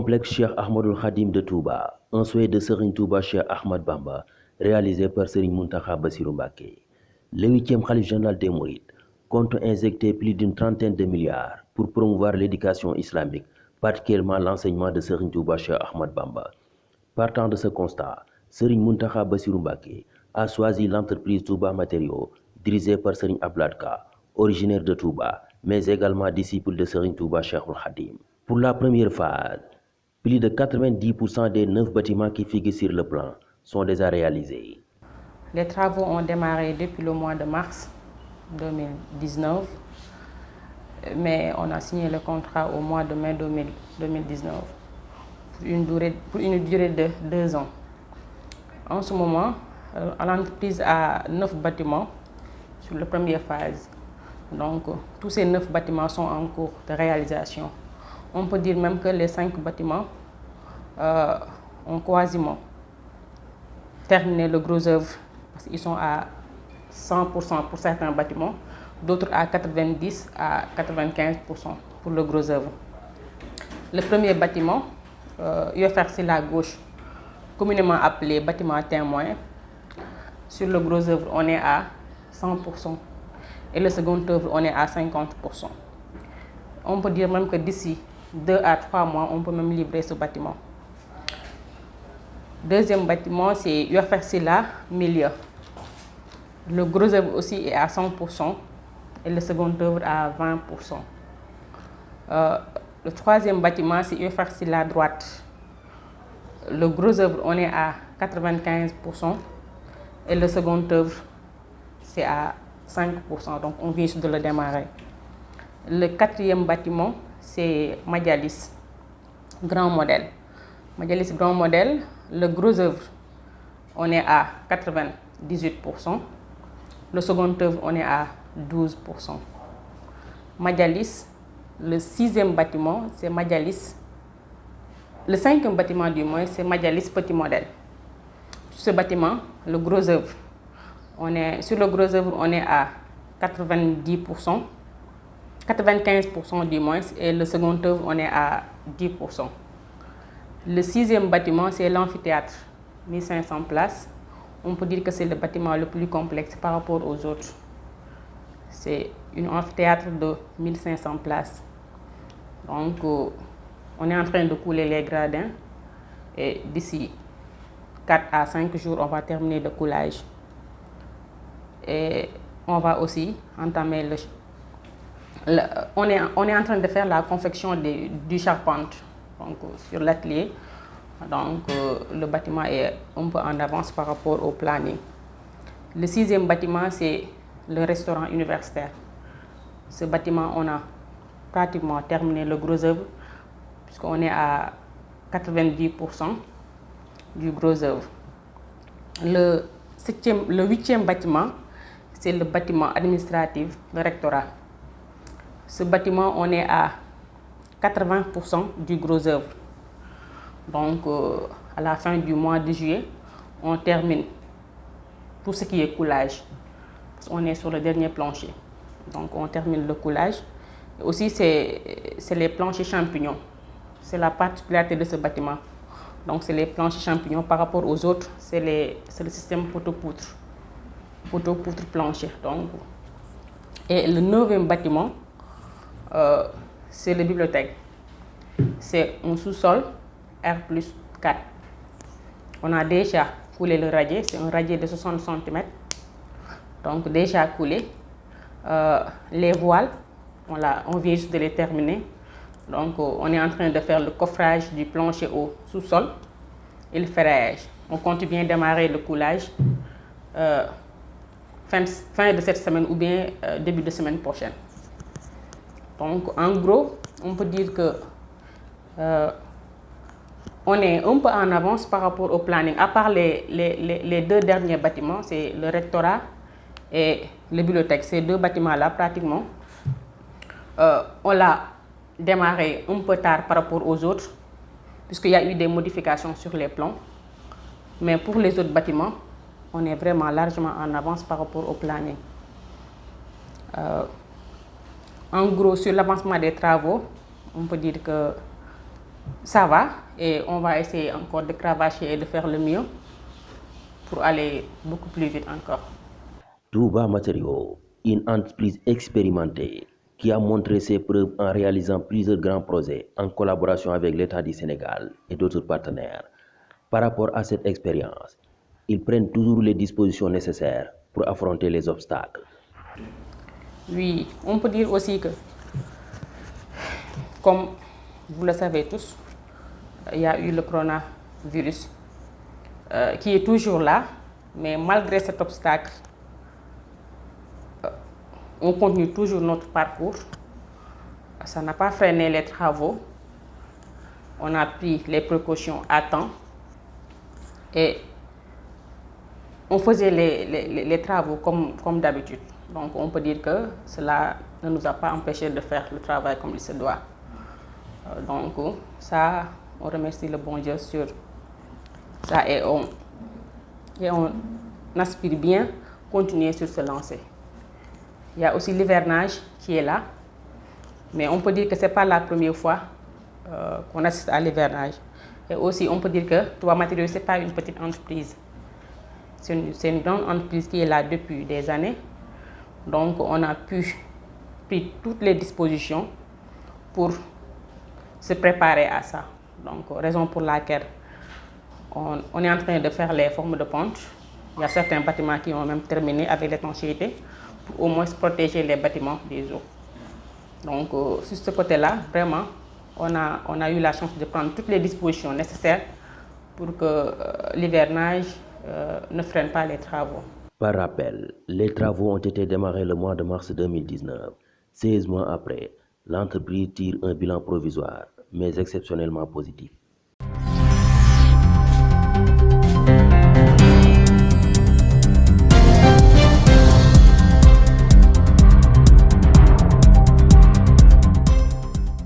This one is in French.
complexe Cheikh Ahmadoul Khadim de Touba, un souhait de Serigne Touba Cheikh Ahmad Bamba, réalisé par Serigne Mountakha Bassirou Mbacké. Le 8e khalife général des Mourides compte injecter plus d'une trentaine de milliards pour promouvoir l'éducation islamique, particulièrement l'enseignement de Serigne Touba Cheikh Ahmad Bamba. Partant de ce constat, Serigne Mountakha Bassirou Mbacké a choisi l'entreprise Touba Matériaux, dirigée par Serigne Abdoul Ka, originaire de Touba, mais également disciple de Serigne Touba Cheikhoul Khadim. Pour la première phase, plus de 90% des 9 bâtiments qui figurent sur le plan sont déjà réalisés. Les travaux ont démarré depuis le mois de mars 2019, mais on a signé le contrat au mois de mai 2019 pour une durée de 2 ans. En ce moment, l'entreprise a 9 bâtiments sur la première phase. Donc, tous ces 9 bâtiments sont en cours de réalisation. On peut dire même que les 5 bâtiments ont quasiment terminé le gros œuvre, parce qu'ils sont à 100% pour certains bâtiments, d'autres à 90 à 95% pour le gros œuvre. Le premier bâtiment, UFRC la gauche, communément appelé bâtiment témoin, sur le gros œuvre, on est à 100%. Et le second œuvre, on est à 50%. On peut dire même que d'ici 2 à 3 mois, on peut même livrer ce bâtiment. Deuxième bâtiment, c'est UFRC la milieu. Le gros œuvre aussi est à 100% et le second œuvre à 20%. Le troisième bâtiment, c'est UFRC la droite. Le gros œuvre, on est à 95% et le second œuvre, c'est à 5%. Donc, on vient juste de le démarrer. Le quatrième bâtiment, c'est Madialis, grand modèle. Madialis, grand modèle, le gros œuvre, on est à 98%. Le second œuvre, on est à 12%. Madialis, le 6e bâtiment, c'est Madialis. Le 5e bâtiment du moins, c'est Madialis petit modèle. Sur ce bâtiment, le gros œuvre, sur le gros œuvre, on est à 90%, 95% du moins, et le second œuvre, on est à 10%. Le 6e bâtiment, c'est l'amphithéâtre, 1500 places. On peut dire que c'est le bâtiment le plus complexe par rapport aux autres. C'est un amphithéâtre de 1500 places. Donc, on est en train de couler les gradins et d'ici 4 à 5 jours, on va terminer le coulage. Et on va aussi entamer on est en train de faire la confection du charpente donc, sur l'atelier. Donc, le bâtiment est un peu en avance par rapport au planning. Le 6e bâtiment, c'est le restaurant universitaire. Ce bâtiment, on a pratiquement terminé le gros œuvre, puisqu'on est à 90% du gros œuvre. Le 8e bâtiment, c'est le bâtiment administratif, le rectorat. Ce bâtiment, on est à 80% du gros œuvre. Donc, à la fin du mois de juillet, on termine tout ce qui est coulage. On est sur le dernier plancher. Donc, on termine le coulage. Et aussi, c'est les planchers champignons. C'est la particularité de ce bâtiment. Donc, c'est les planchers champignons. Par rapport aux autres, c'est le système poteau-poutre. Poteau-poutre plancher. Donc, et le 9e bâtiment, c'est la bibliothèque. C'est un sous-sol R+4. On a déjà coulé le radier, c'est un radier de 60 cm. Donc déjà coulé. Les voiles, on vient juste de les terminer. Donc on est en train de faire le coffrage du plancher au sous-sol et le ferraillage. On compte bien démarrer le coulage fin de cette semaine ou bien début de semaine prochaine. Donc en gros, on peut dire que on est un peu en avance par rapport au planning. À part les 2 derniers bâtiments, c'est le rectorat et la bibliothèque. Ces 2 bâtiments-là, pratiquement, on l'a démarré un peu tard par rapport aux autres, puisqu'il y a eu des modifications sur les plans. Mais pour les autres bâtiments, on est vraiment largement en avance par rapport au planning. En gros, sur l'avancement des travaux, on peut dire que ça va et on va essayer encore de cravacher et de faire le mieux pour aller beaucoup plus vite encore. Touba Matériaux, une entreprise expérimentée qui a montré ses preuves en réalisant plusieurs grands projets en collaboration avec l'État du Sénégal et d'autres partenaires. Par rapport à cette expérience, ils prennent toujours les dispositions nécessaires pour affronter les obstacles. Oui, on peut dire aussi que, comme vous le savez tous, il y a eu le coronavirus qui est toujours là, mais malgré cet obstacle, on continue toujours notre parcours. Ça n'a pas freiné les travaux. On a pris les précautions à temps et on faisait les travaux comme d'habitude. Donc on peut dire que cela ne nous a pas empêché de faire le travail comme il se doit. Donc ça, on remercie le bon Dieu sur ça et on aspire bien continuer sur ce lancer. Il y a aussi l'hivernage qui est là, mais on peut dire que ce n'est pas la première fois qu'on assiste à l'hivernage. Et aussi, on peut dire que Touba Matériaux, ce n'est pas une petite entreprise. C'est une grande entreprise qui est là depuis des années. Donc, on a pu prendre toutes les dispositions pour se préparer à ça. Donc, raison pour laquelle on est en train de faire les formes de pente. Il y a certains bâtiments qui ont même terminé avec l'étanchéité pour au moins protéger les bâtiments des eaux. Donc, sur ce côté-là, vraiment, on a eu la chance de prendre toutes les dispositions nécessaires pour que l'hivernage ne freine pas les travaux. Par rappel, les travaux ont été démarrés le mois de mars 2019. 16 mois après, l'entreprise tire un bilan provisoire, mais exceptionnellement positif.